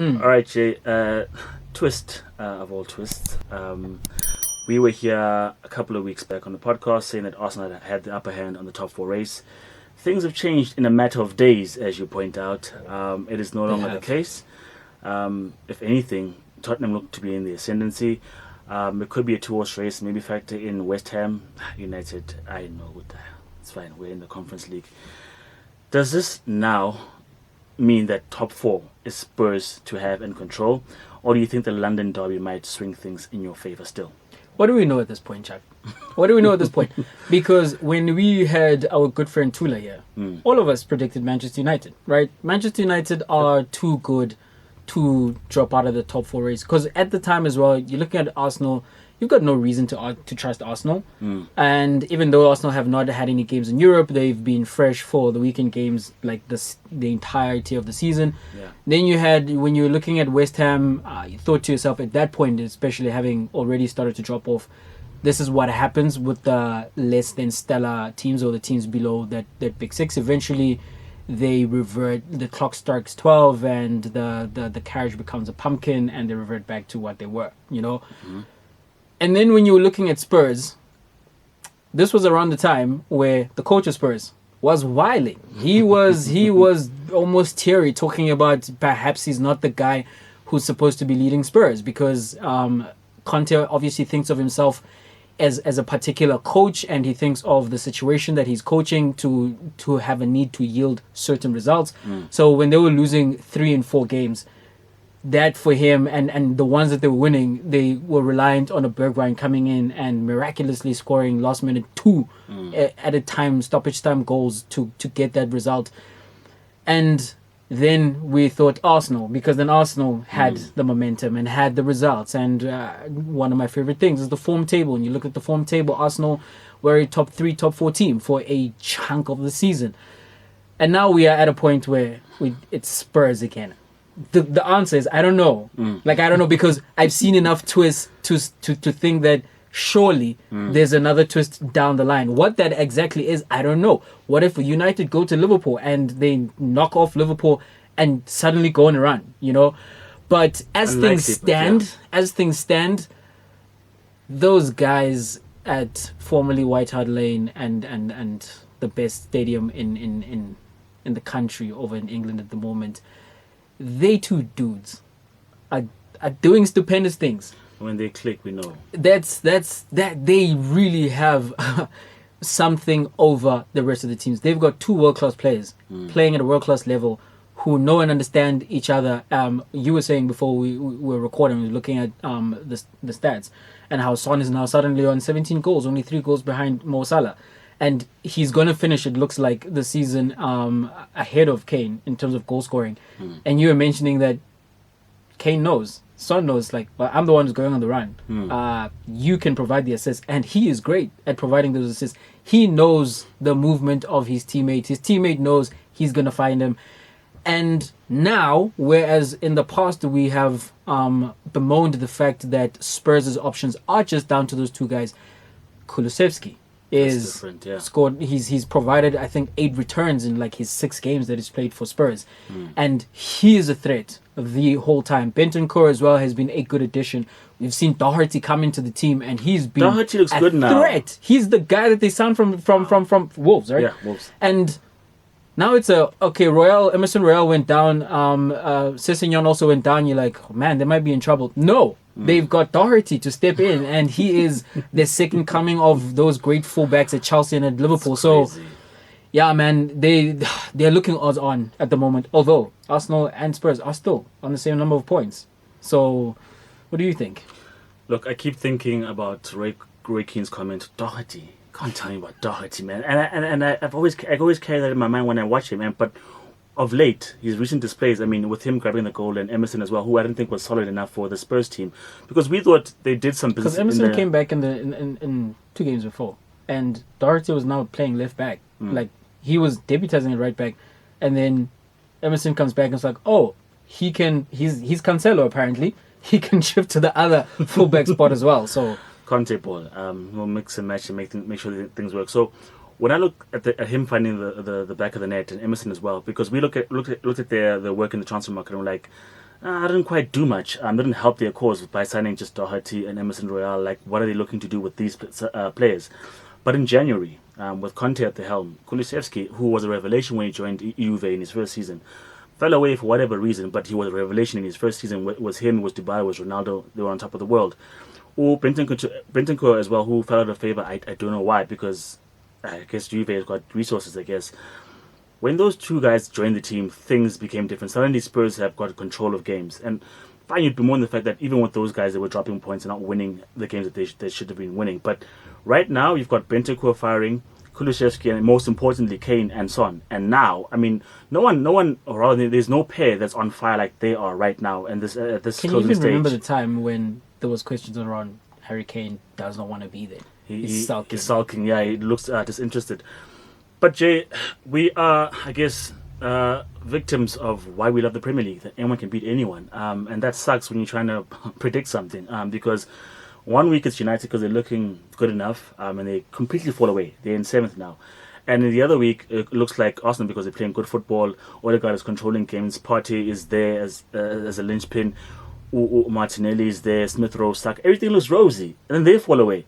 All right, Jay. Twist of all twists. We were here a couple of weeks back on the podcast saying that Arsenal had the upper hand on the top four race. Things have changed in a matter of days, as you point out. It is no longer the case. If anything, Tottenham look to be in the ascendancy. It could be a two-horse race. Maybe factor in West Ham, United. I know what the hell. It's fine. We're in the Conference League. Does this now mean that top four is Spurs to have and control, or do you think the London derby might swing things in your favour still? What do we know at this point, Chuck? What do we know at this point? Because when we had our good friend Tula here, all of us predicted Manchester United, right? Manchester United are too good to drop out of the top four race. Because at the time as well, you're looking at Arsenal, you've got no reason to trust Arsenal. And even though Arsenal have not had any games in Europe, they've been fresh for the weekend games like the entirety of the season. Yeah. Then you had, when you were looking at West Ham, you thought to yourself at that point, especially having already started to drop off, this is what happens with the less than stellar teams or the teams below that big six. Eventually, they revert, the clock strikes 12 and the carriage becomes a pumpkin and they revert back to what they were, you know. And then when you were looking at Spurs, this was around the time where the coach of Spurs was wiling. He was almost teary, talking about perhaps he's not the guy who's supposed to be leading Spurs, because Conte obviously thinks of himself as a particular coach, and he thinks of the situation that he's coaching to have a need to yield certain results. So when they were losing 3 and 4 games, that for him, and the ones that they were winning, they were reliant on a Bergwijn coming in and miraculously scoring last minute 2 at a time, stoppage time goals to get that result. And then we thought Arsenal, because then Arsenal had the momentum and had the results. And one of my favorite things is the form table. And you look at the form table, Arsenal were a top 3, top 4 team for a chunk of the season. And now we are at a point where it's Spurs again. The answer is I don't know. I don't know, because I've seen enough twists to think that surely there's another twist down the line. What that exactly is, I don't know. What if United go to Liverpool and they knock off Liverpool and suddenly go on a run, you know? But as things stand, those guys at formerly White Hart Lane and the best stadium in the country over in England at the moment, they two dudes are doing stupendous things. When they click, we know. That they really have something over the rest of the teams. They've got 2 world-class players playing at a world-class level who know and understand each other. You were saying before we were recording, we were looking at the stats, and how Son is now suddenly on 17 goals, only 3 goals behind Mo Salah. And he's going to finish, it looks like, the season ahead of Kane in terms of goal scoring. And you were mentioning that Kane knows, Son knows, like, well, I'm the one who's going on the run. You can provide the assists. And he is great at providing those assists. He knows the movement of his teammate. His teammate knows he's going to find him. And now, whereas in the past we have bemoaned the fact that Spurs' options are just down to those 2 guys, Kulusevski is scored. He's provided, I think, 8 returns in like his 6 games that he's played for Spurs, and he is a threat the whole time. Bentancur as well has been a good addition. We've seen Doherty come into the team, and he's been Doherty looks good now. Threat. He's the guy that they signed from Wolves, right? Yeah, Wolves. And now it's Emerson Royale went down. Sessegnon also went down. You're like, oh, man, they might be in trouble. No. They've got Doherty to step in, and he is the second coming of those great fullbacks at Chelsea and at Liverpool. So, yeah, man, they're looking odds on at the moment. Although Arsenal and Spurs are still on the same number of points. So, what do you think? Look, I keep thinking about Roy Keane's comment, Doherty. Can't tell me about Doherty, man. And I always carry that in my mind when I watch him, man. But of late, his recent displays, I mean, with him grabbing the goal and Emerson as well, who I didn't think was solid enough for the Spurs team, because we thought they did some business. Because Emerson came back in 2 games before, and Doherty was now playing left back. Like, he was debutizing at right back, and then Emerson comes back and it's like, oh, he's Cancelo apparently. He can shift to the other fullback spot as well. So Conte ball, we'll mix and match and make sure that things work. So when I look at him finding the back of the net and Emerson as well, because we looked at their work in the transfer market and we're like, I didn't quite do much. Didn't help their cause by signing just Doherty and Emerson Royale. Like, what are they looking to do with these players? But in January, with Conte at the helm, Kulusevski, who was a revelation when he joined Juve in his first season, fell away for whatever reason, but he was a revelation in his first season. Was him, was Dubai, was Ronaldo. They were on top of the world. Or Bentancur as well, who fell out of favour. I don't know why, because I guess Juve has got resources, I guess. When those two guys joined the team, things became different. Suddenly Spurs have got control of games. And I find it bemoan the fact that even with those guys, they were dropping points and not winning the games that they should have been winning. But right now, you've got Bentancur firing, Kulusevski, and most importantly, Kane and Son. And now, I mean, no one, or rather, there's no pair that's on fire like they are right now. And this Can you even remember the time when there was questions around Harry Kane does not want to be there? He's sulking. He's sulking, yeah, he looks disinterested. But Jay, we are, I guess, victims of why we love the Premier League, that anyone can beat anyone. And that sucks when you're trying to predict something, because 1 week it's United because they're looking good enough, and they completely fall away. They're in 7th now. And in the other week, it looks like Arsenal because they're playing good football. Odegaard is controlling games. Partey is there as a linchpin. Martinelli is there. Smith Rowe stuck. Everything looks rosy. And then they fall away.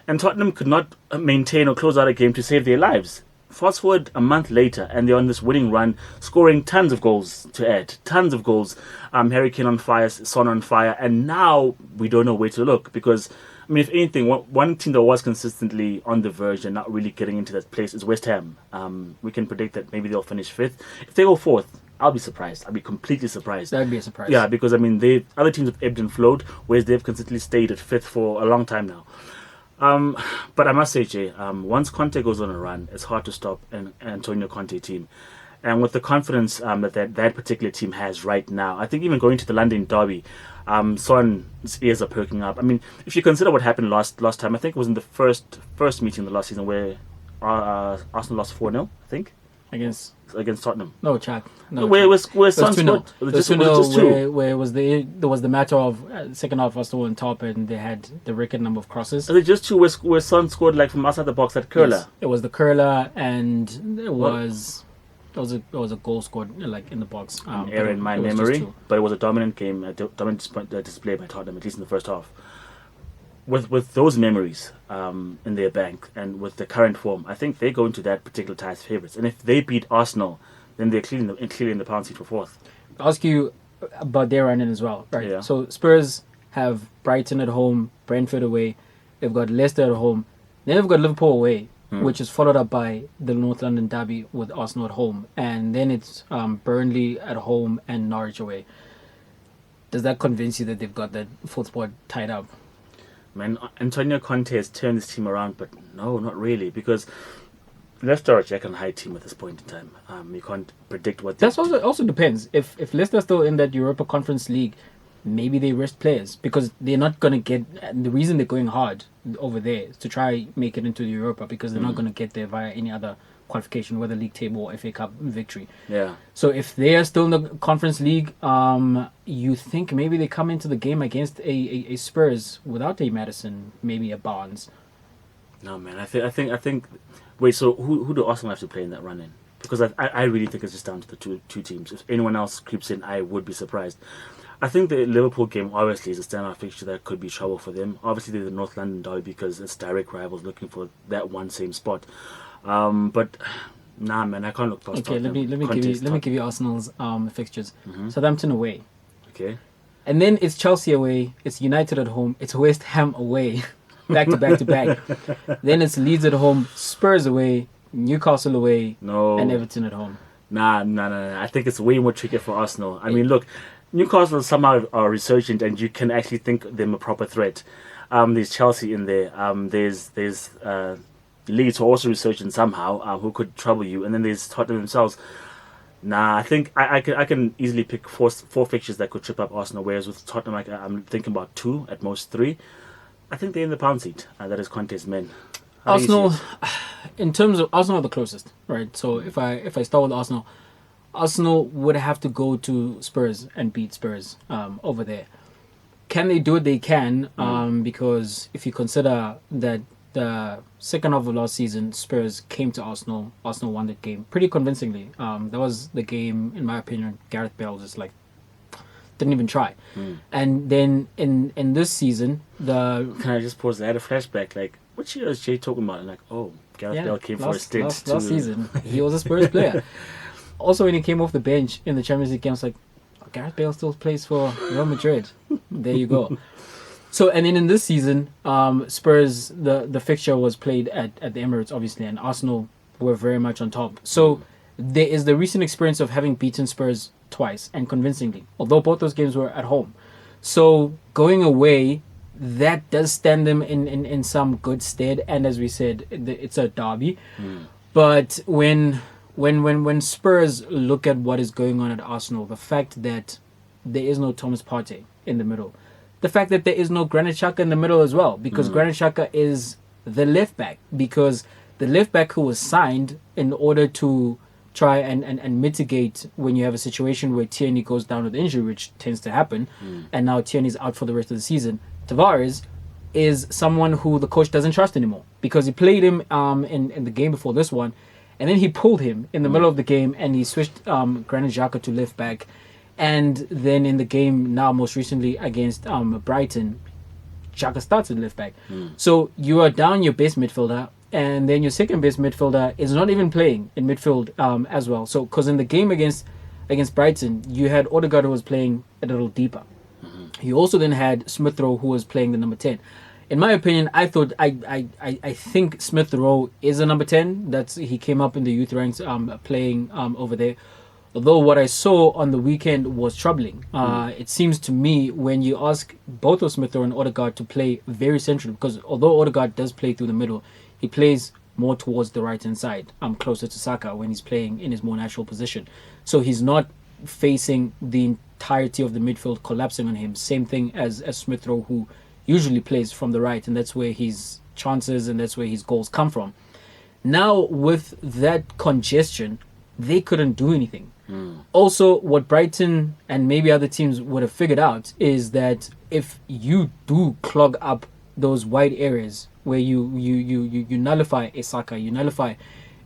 And Tottenham could not maintain or close out a game to save their lives. Fast forward a month later, and they're on this winning run, scoring tons of goals to add. Tons of goals. Harry Kane on fire, Son on fire. And now we don't know where to look because, I mean, if anything, one team that was consistently on the verge and not really getting into that place is West Ham. We can predict that maybe they'll finish 5th. If they go 4th, I'll be surprised. I'll be completely surprised. That'd be a surprise. Yeah, because, I mean, other teams have ebbed and flowed, whereas they've consistently stayed at 5th for a long time now. But I must say, Jay, once Conte goes on a run, it's hard to stop an Antonio Conte team. And with the confidence that particular team has right now, I think even going to the London derby, Son's ears are perking up. I mean, if you consider what happened last time, I think it was in the first meeting of the last season where Arsenal lost 4-0, I think. Against Tottenham. No, Chuck. No, where Son 2-0. scored? Just 2-0 where there was the matter of second half Arsenal on top and they had the record number of crosses. Was it just 2 where Son scored like from outside the box, that curler? Yes, it was the curler and it was a goal scored like in the box. Error in my memory, but it was a dominant game, a dominant display by Tottenham, at least in the first half. With those memories in their bank and with the current form, I think they go into that particular tie as favourites. And if they beat Arsenal, then they're clearly in the pound seat for 4th. I'll ask you about their run-in as well, right? Yeah. So Spurs have Brighton at home, Brentford away. They've got Leicester at home. Then they've got Liverpool away, which is followed up by the North London derby with Arsenal at home. And then it's Burnley at home and Norwich away. Does that convince you that they've got that 4th spot tied up? Man, Antonio Conte has turned this team around, but no, not really, because Leicester are a Jack and Hyde team at this point in time. You can't predict what. That also depends. If Leicester's still in that Europa Conference League, maybe they rest players because they're not going to get. And the reason they're going hard over there is to try make it into the Europa because they're not going to get there via any other qualification, whether league table or FA Cup victory. Yeah. So if they are still in the Conference League, you think maybe they come into the game against a Spurs without a Maddison, maybe a Barnes. No, man. I think. Wait. So who do Arsenal have to play in that run-in? Because I really think it's just down to the two teams. If anyone else creeps in, I would be surprised. I think the Liverpool game obviously is a standout fixture that could be trouble for them. Obviously, they're the North London derby because it's direct rivals looking for that one same spot. But nah, man, I can't look past. Okay, let me give you Arsenal's fixtures. Mm-hmm. Southampton away. Okay. And then it's Chelsea away. It's United at home. It's West Ham away, back to back to back. Then it's Leeds at home, Spurs away, Newcastle away, and Everton at home. Nah. I think it's way more tricky for Arsenal. I mean, look, Newcastle somehow are resurgent, and you can actually think them a proper threat. There's Chelsea in there. There's Leeds who are also resurgent somehow, who could trouble you, and then there's Tottenham themselves. Nah, I think I can easily pick four fixtures that could trip up Arsenal. Whereas with Tottenham, I'm thinking about 2, at most 3. I think they're in the pound seat. That is Conte's men. Arsenal, in terms of Arsenal, are the closest, right? So if I start with Arsenal, Arsenal would have to go to Spurs and beat Spurs over there. Can they do it? They can, because if you consider that the second half of last season, Spurs came to Arsenal. Arsenal won that game pretty convincingly. That was the game, in my opinion, Gareth Bale just like didn't even try. And then in this season, Can I just pause there? I had a flashback. Like, what year is Jay talking about? And like, oh, Gareth Bale came for a stint. Last season, he was a Spurs player. Also, when he came off the bench in the Champions League games, like, oh, Gareth Bale still plays for Real Madrid. There you go. So, and then in this season, Spurs, the fixture was played at the Emirates, obviously, and Arsenal were very much on top. So, there is the recent experience of having beaten Spurs twice and convincingly, although both those games were at home. So, going away, that does stand them in some good stead. And as we said, it's a derby. But when Spurs look at what is going on at Arsenal, the fact that there is no Thomas Partey in the middle, the fact that there is no Granit Xhaka in the middle as well, because Granit Xhaka is the left back, because the left back who was signed in order to try and mitigate when you have a situation where Tierney goes down with injury, which tends to happen, and now Tierney's out for the rest of the season. Tavares is someone who the coach doesn't trust anymore, because he played him in the game before this one, and then he pulled him in the middle of the game, and he switched Granit Xhaka to left back. And then in the game now, most recently against Brighton, Xhaka starts at left back. So you are down your best midfielder, and then your second best midfielder is not even playing in midfield as well. So because in the game against Brighton, you had Odegaard who was playing a little deeper. You also then had Smith Rowe who was playing the number 10. In my opinion, I think Smith Rowe is a number 10. He came up in the youth ranks playing over there. Although what I saw on the weekend was troubling. It seems to me when you ask both of Smith Rowe and Odegaard to play very centrally, because although Odegaard does play through the middle, he plays more towards the right-hand side, closer to Saka when he's playing in his more natural position. So he's not facing the entirety of the midfield collapsing on him. Same thing as Smith Rowe, who usually plays from the right, and that's where his chances and that's where his goals come from. Now, with that congestion, they couldn't do anything. Also, what Brighton and maybe other teams would have figured out is that if you do clog up those wide areas where you nullify a Saka, you nullify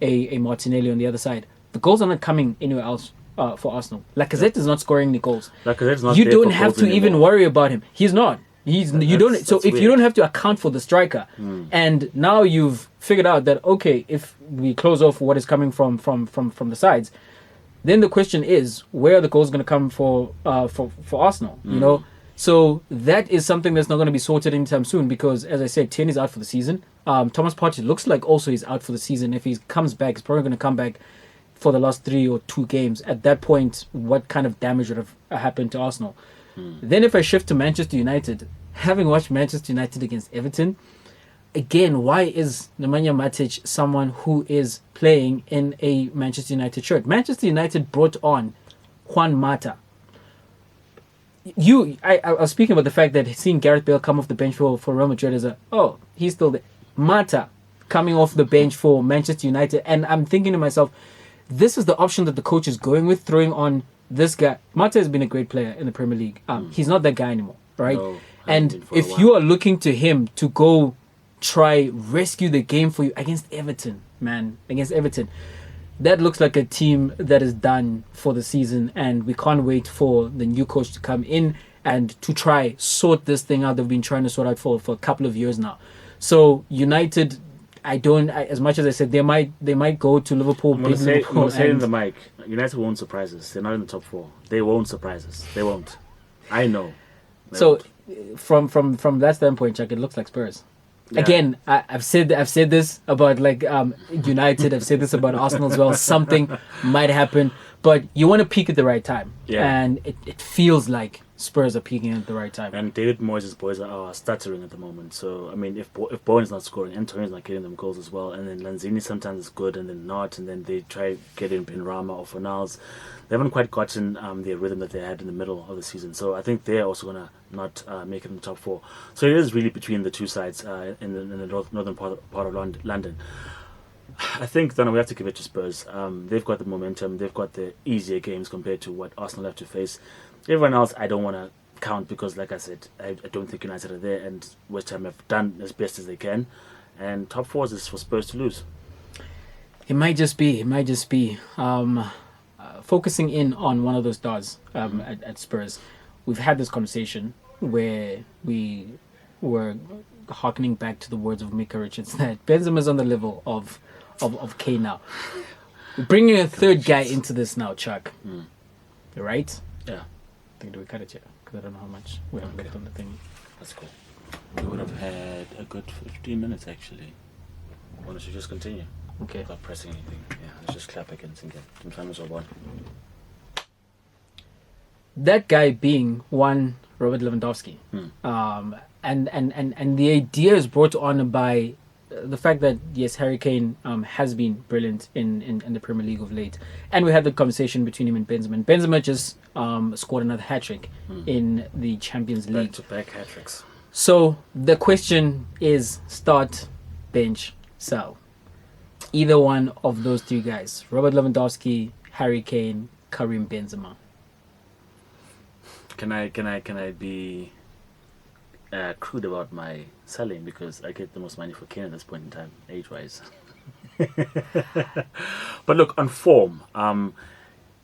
a Martinelli on the other side, the goals are not coming anywhere else for Arsenal. Lacazette is not scoring any goals. Lacazette's not You there don't for have goals to anymore. even worry about him. He's not. You don't. So if weird. you don't have to account for the striker, and now you've figured out that okay, if we close off what is coming from the sides, then the question is, where are the goals going to come for Arsenal? You know, so that is something that's not going to be sorted anytime soon, because as I said, Tierney's out for the season. Thomas Partey looks like also he's out for the season. If he comes back, he's probably going to come back for the last 3 or 2 games. At that point, what kind of damage would have happened to Arsenal? Then if I shift to Manchester United, having watched Manchester United against Everton, again, why is Nemanja Matic someone who is playing in a Manchester United shirt? Manchester United brought on Juan Mata. I was speaking about the fact that seeing Gareth Bale come off the bench for Real Madrid is he's still there. Mata coming off the bench for Manchester United, and I'm thinking to myself, this is the option that the coach is going with, throwing on this guy. Mata has been a great player in the Premier League. He's not that guy anymore, right? No, and if you are looking to him to go try rescue the game for you against Everton, that looks like a team that is done for the season, and we can't wait for the new coach to come in and to try sort this thing out. They've been trying to sort out for a couple of years now. So United, as much as I said they might go to Liverpool. I'm going to say in the mic, United won't surprise us. They're not in the top 4. They won't surprise us. They won't. I know. So from that standpoint, Chuck, it looks like Spurs. Yeah. Again, I've said this about United. I've said this about Arsenal as well. Something might happen, but you want to peak at the right time. Yeah. And it feels like Spurs are peaking at the right time. And David Moyes' boys are stuttering at the moment. So, I mean, if Bowen's not scoring, Antonio's not getting them goals as well. And then Lanzini sometimes is good and then not. And then they try getting Benrahma or Fornals. They haven't quite gotten their rhythm that they had in the middle of the season. So I think they're also going to not make it in the top 4. So it is really between the two sides in the northern part of London. I think, we have to give it to Spurs. They've got the momentum. They've got the easier games compared to what Arsenal have to face. Everyone else, I don't want to count because, like I said, I don't think United are there, and West Ham have done as best as they can. And top 4 is for Spurs to lose. It might just be. Focusing in on one of those stars at Spurs. we've had this conversation where we were harkening back to the words of Mika Richards that Benzema's on the level of Kane now. We're bringing a third guy into this now, Chuck. Right? Yeah. I think do we cut it here? Because I don't know how much we have left on the thing. That's cool. We would have had a good 15 minutes actually. Why don't you just continue? Okay. Without pressing anything. Yeah, let's just clap against and get some timers or one. That guy being one Robert Lewandowski. And the idea is brought on by the fact that yes, Harry Kane has been brilliant in the Premier League of late, and we had the conversation between him and Benzema. Benzema just scored another hat-trick in the Champions League. Back-to-back hat-tricks. So the question is: start, bench, sell. Either one of those three guys: Robert Lewandowski, Harry Kane, Karim Benzema. Can I be crude about my selling because I get the most money for Kane at this point in time, age-wise. But look, on form, can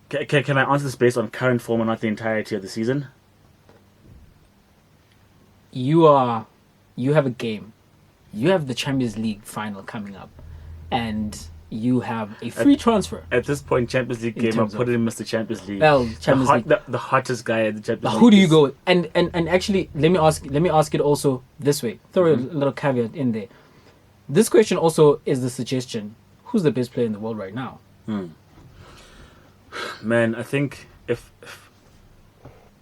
I answer this based on current form and not the entirety of the season? You have a game. You have the Champions League final coming up, and you have a free transfer. At this point, Champions League game, I'll put it in Mr. Champions League. Well, Champions League. The hottest guy at the Champions League. Who do you go with? And actually, let me ask it also this way. Throw a little caveat in there. This question also is the suggestion: who's the best player in the world right now? Man, I think if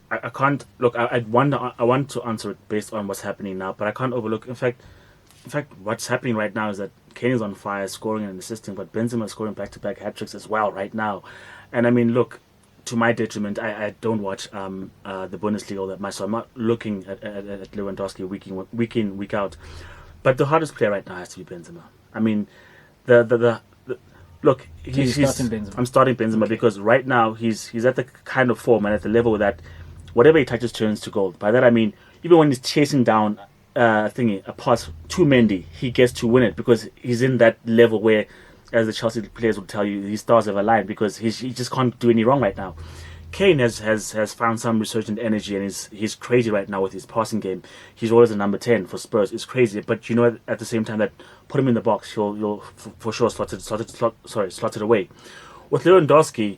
I can't look, I want to answer it based on what's happening now, but I can't overlook. In fact, what's happening right now is that Kane is on fire, scoring and assisting, but Benzema is scoring back-to-back hat-tricks as well right now. And I mean, look, to my detriment, I don't watch the Bundesliga all that much, so I'm not looking at Lewandowski week in, week out. But the hardest player right now has to be Benzema. I mean, look, I'm starting Benzema because right now he's at the kind of form and at the level that whatever he touches turns to gold. By that I mean, even when he's chasing down a pass to Mendy, he gets to win it because he's in that level where, as the Chelsea players will tell you, his stars have aligned because he just can't do any wrong right now. Kane has found some resurgent energy and he's crazy right now with his passing game. He's always a number 10 for Spurs. It's crazy, but you know at the same time that put him in the box, you'll for sure slot it away. With Lewandowski,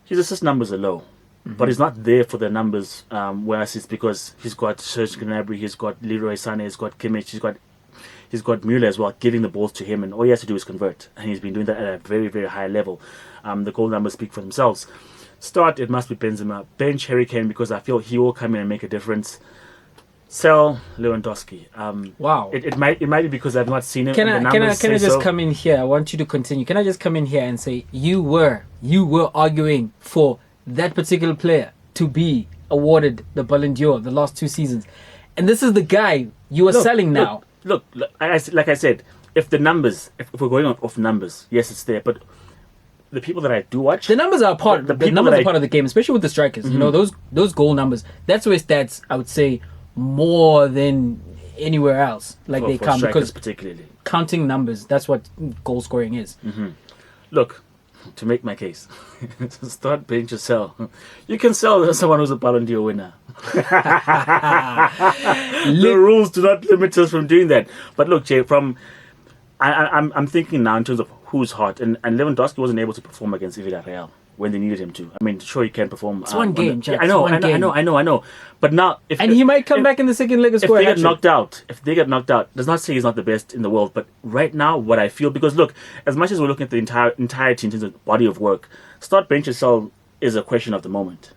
his assist numbers are low. But he's not there for the numbers, whereas it's because he's got Serge Gnabry, he's got Leroy Sané, he's got Kimmich, he's got Müller as well, giving the balls to him, and all he has to do is convert. And he's been doing that at a very, very high level. The goal numbers speak for themselves. Start, it must be Benzema. Bench Harry Kane because I feel he will come in and make a difference. Sell Lewandowski. Wow. It might be because I've not seen him. Can I just come in here? I want you to continue. Can I just come in here and say you were arguing for that particular player to be awarded the Ballon d'Or the last 2 seasons, and this is the guy you are selling now. Look, like I said, if we're going off numbers, yes, it's there, but the people that I do watch, the numbers are part. The numbers are part of the game, especially with the strikers. You know those goal numbers. That's where stats, I would say, more than anywhere else. Like they come because particularly counting numbers. That's what goal scoring is. Look. To make my case, start, bench, or sell. You can sell someone who's a Ballon d'Or winner. The rules do not limit us from doing that. But look, Jay, I'm thinking now in terms of who's hot, and Lewandowski wasn't able to perform against Villarreal when they needed him to. I mean, sure, he can perform. It's one game, Jack. I know. But now, he might come back in the second leg and score. If they get knocked out, does not say he's not the best in the world. But right now, what I feel, because look, as much as we're looking at the entirety in terms of body of work, start, bench, or sell is a question of the moment.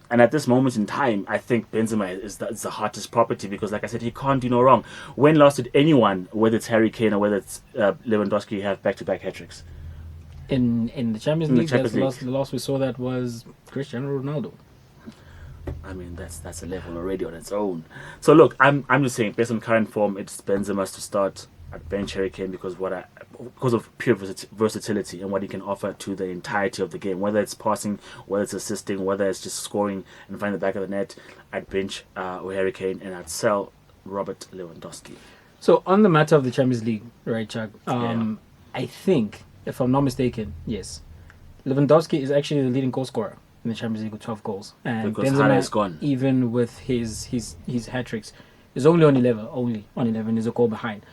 And at this moment in time, I think Benzema is the hottest property because, like I said, he can't do no wrong. When last did anyone, whether it's Harry Kane or whether it's Lewandowski, have back-to-back hat-tricks? In the Champions League, the last we saw that was Cristiano Ronaldo. I mean, that's a level already on its own. So look, I'm just saying, based on current form, it's Benzema to start at bench Harry Kane because of pure versatility and what he can offer to the entirety of the game, whether it's passing, whether it's assisting, whether it's just scoring and finding the back of the net. I'd bench Harry Kane and I'd sell Robert Lewandowski. So on the matter of the Champions League, right, Chuck? I think, if I'm not mistaken, yes, Lewandowski is actually the leading goal scorer in the Champions League with 12 goals. And Because Hala is gone. even with his hat tricks, is only on 11. Only on 11 is a goal behind.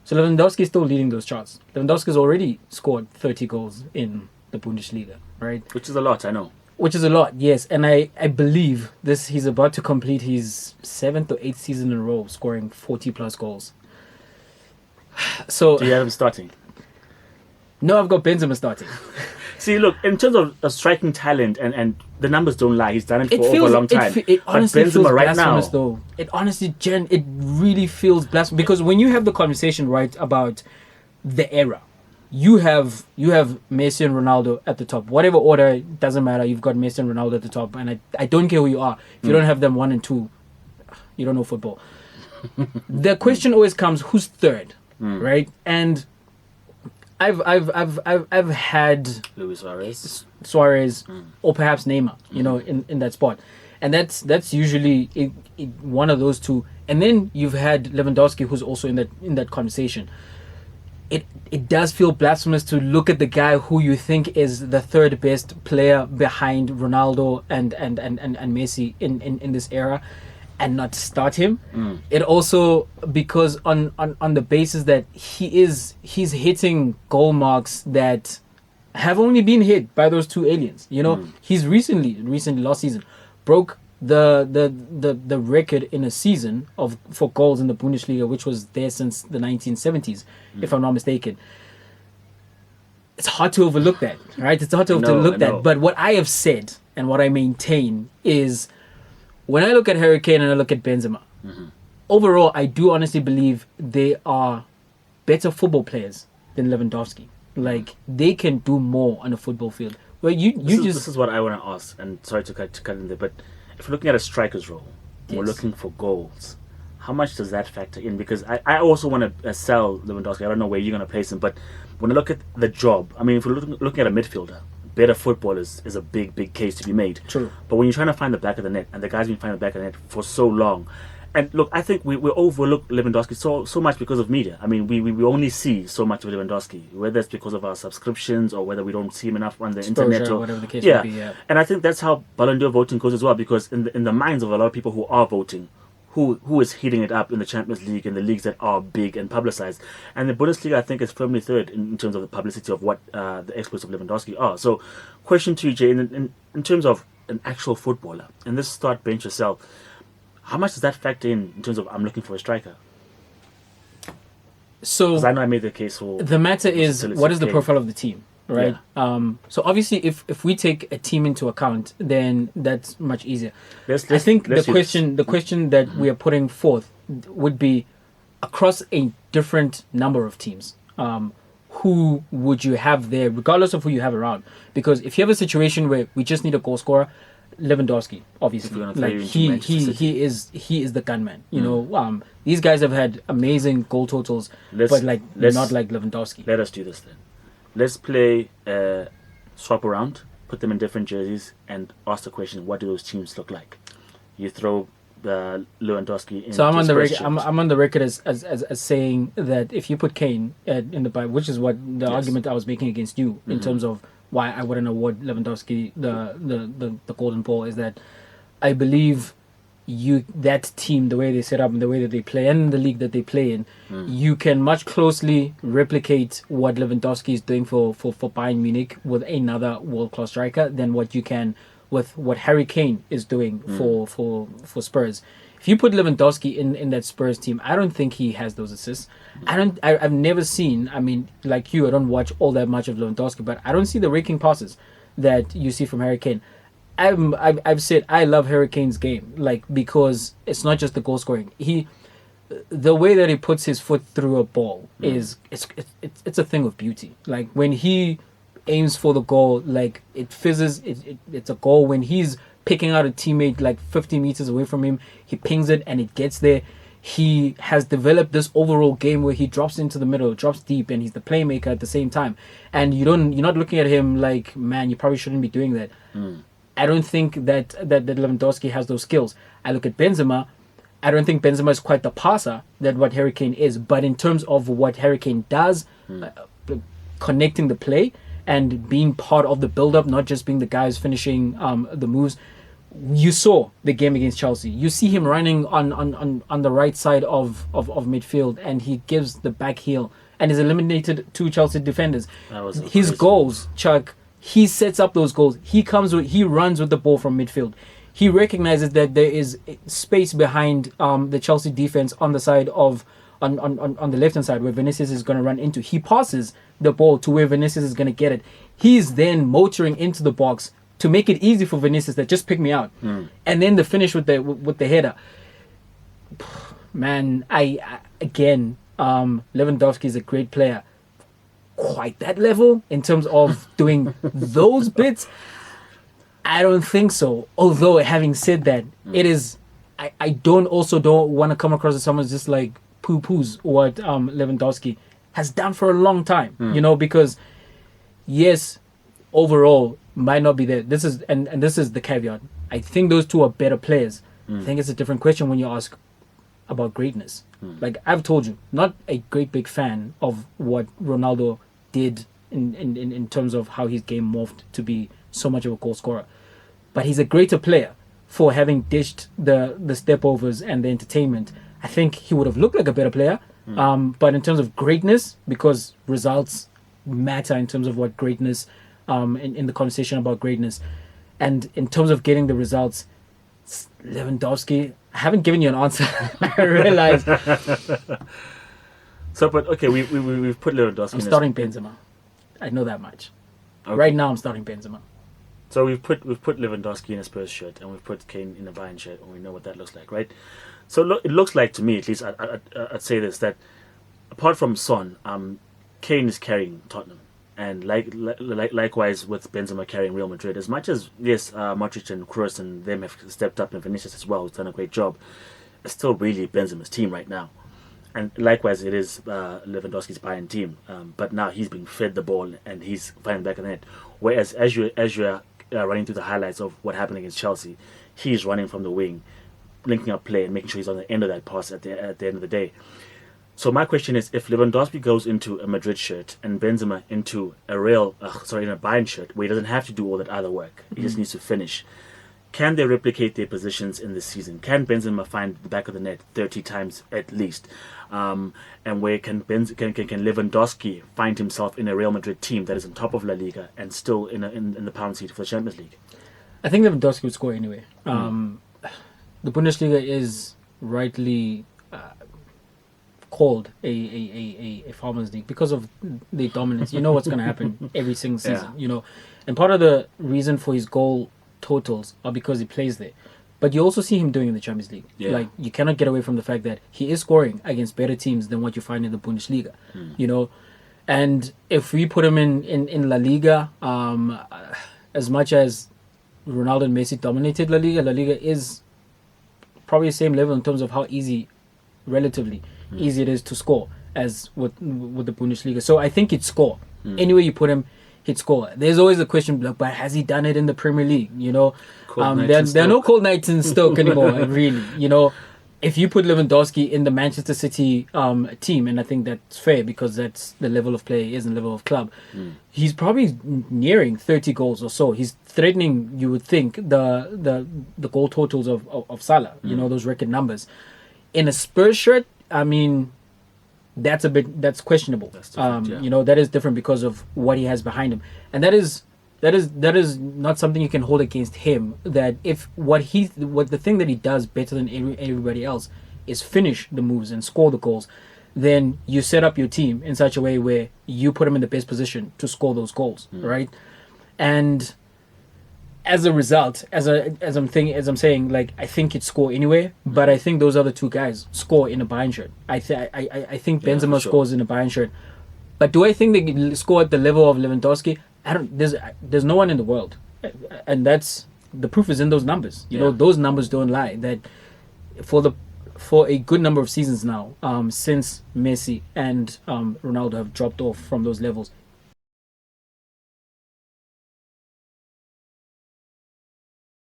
So Lewandowski is still leading those charts. Lewandowski has already scored 30 goals in the Bundesliga, right? Which is a lot, I know. Which is a lot, yes. And I believe he's about to complete his 7th or 8th season in a row, scoring 40 plus goals. So Do you have him starting? no, I've got Benzema starting. See, look, in terms of striking talent, and the numbers don't lie. He's done it for over a long time. It honestly but feels Benzema right now, blasphemous, though. It honestly, it really feels blasphemous. Because when you have the conversation, right, about the era, you have Messi and Ronaldo at the top. Whatever order, it doesn't matter. You've got Messi and Ronaldo at the top. And I don't care who you are. If you don't have them 1 and 2, you don't know football. The question always comes, who's third, right? And I've had Luis Suarez or perhaps Neymar, in that spot, and that's usually one of those two. And then you've had Lewandowski, who's also in that conversation. It does feel blasphemous to look at the guy who you think is the third best player behind Ronaldo and Messi in this era, and not start him. It also, because on the basis that he's hitting goal marks that have only been hit by those two aliens. He's recently last season broke the record in a season for goals in the Bundesliga, which was there since the 1970s, if I'm not mistaken. It's hard to overlook that, right? It's hard to overlook that. But what I have said and what I maintain is, when I look at Harry Kane and I look at Benzema, overall, I do honestly believe they are better football players than Lewandowski. Like, they can do more on a football field. Well, this is what I want to ask, and sorry to cut in there, but if we're looking at a striker's role, we're looking for goals. How much does that factor in? Because I also want to sell Lewandowski. I don't know where you're going to place him, but when I look at the job, I mean, if we're looking at a midfielder, better footballers is a big case to be made. True. But when you're trying to find the back of the net, and the guy's been finding the back of the net for so long, and look, I think we overlook Lewandowski so much because of media. I mean, we only see so much of Lewandowski, whether it's because of our subscriptions or whether we don't see him enough on the internet or whatever the case may be. Yeah. And I think that's how Ballon d'Or voting goes as well, because in the minds of a lot of people who are voting, who is heating it up in the Champions League and the leagues that are big and publicized. And the Bundesliga, I think, is firmly third in terms of the publicity of what the exploits of Lewandowski are. So, question to you, Jay, in terms of an actual footballer, and this start bench yourself, how much does that factor in terms of I'm looking for a striker? So, because I know I made the case for... The matter is, what is the profile of the team? Right. Yeah. So obviously, if we take a team into account, then that's much easier. I think the question that we are putting forth would be, across a different number of teams, who would you have there, regardless of who you have around? Because if you have a situation where we just need a goal scorer, Lewandowski, obviously, like he is the gunman. These guys have had amazing goal totals, but not like Lewandowski. Let us do this then. Let's play swap around, put them in different jerseys, and ask the question: what do those teams look like? You throw the Lewandowski in. So I'm on the record. I'm on the record as saying that if you put Kane in the Bible, which is what the argument I was making against you in terms of why I wouldn't award Lewandowski the Golden Ball, is that I believe that team, the way they set up and the way that they play and the league that they play in, you can much closely replicate what Lewandowski is doing for Bayern Munich with another world-class striker than what you can with what Harry Kane is doing for Spurs. If you put Lewandowski in that Spurs team, I don't think he has those assists. I've never seen, I mean, like you, I don't watch all that much of Lewandowski, but I don't see the raking passes that you see from Harry Kane. I've said I love Harry Kane's game, because it's not just the goal scoring. The way that he puts his foot through a ball is it's a thing of beauty. Like, when he aims for the goal, it fizzes. It's a goal. When he's picking out a teammate 50 meters away from him, he pings it and it gets there. He has developed this overall game where he drops into the middle, drops deep, and he's the playmaker at the same time. And you're not looking at him like, man, you probably shouldn't be doing that. I don't think that Lewandowski has those skills. I look at Benzema. I don't think Benzema is quite the passer that what Harry Kane is. But in terms of what Harry Kane does, connecting the play and being part of the build-up, not just being the guy who's finishing the moves. You saw the game against Chelsea. You see him running on the right side of midfield, and he gives the back heel and is eliminated two Chelsea defenders. His goals, Chuck, he sets up those goals. He runs with the ball from midfield. He recognizes that there is space behind the Chelsea defense on the side of on the left hand side where Vinicius is going to run into. He passes the ball to where Vinicius is going to get it. He's then motoring into the box to make it easy for Vinicius that just pick me out, and then the finish with the header. Man, Lewandowski is a great player. Quite that level in terms of doing those bits, I don't think so. Although having said that, it is. I don't want to come across as someone who's just like poo-poos what Lewandowski has done for a long time. Because yes, overall might not be there. This is the caveat. I think those two are better players. I think it's a different question when you ask about greatness. Like I've told you, not a great big fan of what Ronaldo did in terms of how his game morphed to be so much of a goal scorer. But he's a greater player for having dished the step-overs and the entertainment. I think he would have looked like a better player. But in terms of greatness, because results matter in terms of what greatness, in the conversation about greatness, and in terms of getting the results, Lewandowski. I haven't given you an answer. I realize. So, but okay, we've put Lewandowski. I'm starting Benzema. I know that much. Okay. Right now, I'm starting Benzema. So we've put Lewandowski in a Spurs shirt, and we've put Kane in a Bayern shirt, and we know what that looks like, right? So it looks like to me, at least, I'd say this, that apart from Son, Kane is carrying Tottenham. And likewise with Benzema carrying Real Madrid. As much as, yes, Modric and Kroos and them have stepped up, and Vinicius as well, who's done a great job, it's still really Benzema's team right now. And likewise, it is Lewandowski's Bayern team. But now he's being fed the ball and he's finding back in the net. Whereas as you're running through the highlights of what happened against Chelsea, he's running from the wing, linking up play and making sure he's on the end of that pass at the end of the day. So my question is, if Lewandowski goes into a Madrid shirt and Benzema into in a Bayern shirt, where he doesn't have to do all that other work, he just needs to finish, can they replicate their positions in this season? Can Benzema find the back of the net 30 times at least? And where can Lewandowski find himself in a Real Madrid team that is on top of La Liga and still in the pound seat for the Champions League? I think Lewandowski would score anyway. The Bundesliga is rightly called a farmers league because of the dominance. You know what's going to happen every single season. And part of the reason for his goal totals are because he plays there. But you also see him doing in the Champions League. Yeah. Like, you cannot get away from the fact that he is scoring against better teams than what you find in the Bundesliga. And if we put him in La Liga, as much as Ronaldo and Messi dominated La Liga is probably the same level in terms of how relatively easy it is to score as with the Bundesliga. So I think he'd score. Anywhere you put him, he'd score. There's always a question, but has he done it in the Premier League? There are no cold nights in Stoke anymore, really. If you put Lewandowski in the Manchester City team, and I think that's fair because that's the level of play he is and level of club, he's probably nearing 30 goals or so. He's threatening, you would think, the goal totals of Salah, those record numbers. In a Spurs shirt, I mean, that's questionable. That's different, That is different because of what he has behind him, and that is not something you can hold against him. That if the thing that he does better than everybody else is finish the moves and score the goals, then you set up your team in such a way where you put him in the best position to score those goals, right? And as a result, as I'm saying, like, I think he'd score anyway, but I think those other two guys score in a Bayern shirt. I think Benzema scores in a Bayern shirt, but do I think they can score at the level of Lewandowski? There's no one in the world, and that's the proof is in those numbers. Those numbers don't lie. That for a good number of seasons now, since Messi and Ronaldo have dropped off from those levels,